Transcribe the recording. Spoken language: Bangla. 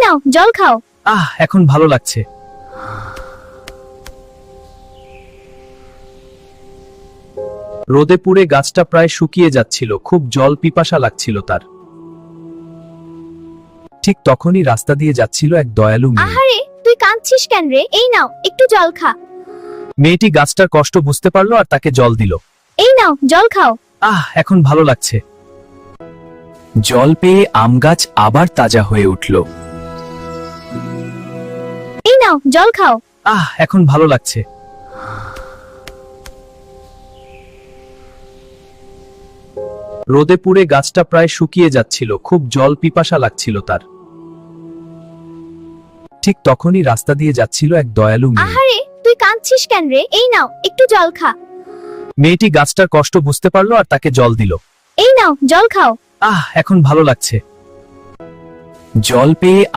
নাও জল খাও। এখন ভালো লাগছে। রোদে পুড়ে গাছটা প্রায় শুকিয়ে যাচ্ছিল, খুব জল পিপাসা লাগছিল তার। ঠিক তখনই রাস্তা দিয়ে যাচ্ছিল এক দয়ালু মেয়ে। আহারে তুই কাঁদছিস কেন রে? এই নাও একটু জল খা। মেয়েটি গাছটার কষ্ট বুঝতে পারলো আর তাকে জল দিল। এই নাও জল খাও। এখন ভালো লাগছে। জল পেয়ে আম গাছ আবার তাজা হয়ে উঠল। এই নাও জল খাও। এখন ভালো লাগছে। রোদে পুড়ে গাছটা প্রায় শুকিয়ে যাচ্ছিল, খুব জল পিপাসা লাগছিল তার। ঠিক তখনই রাস্তা দিয়ে যাচ্ছিল এক দয়ালু মেয়ে। আহারে তুই কাঁদছিস কেন রে? এই নাও একটু জল খা। মেয়েটি গাছটার কষ্ট বুঝতে পারলো আর তাকে জল দিল। এই নাও জল খাও। এখন ভালো লাগছে। জল পেয়ে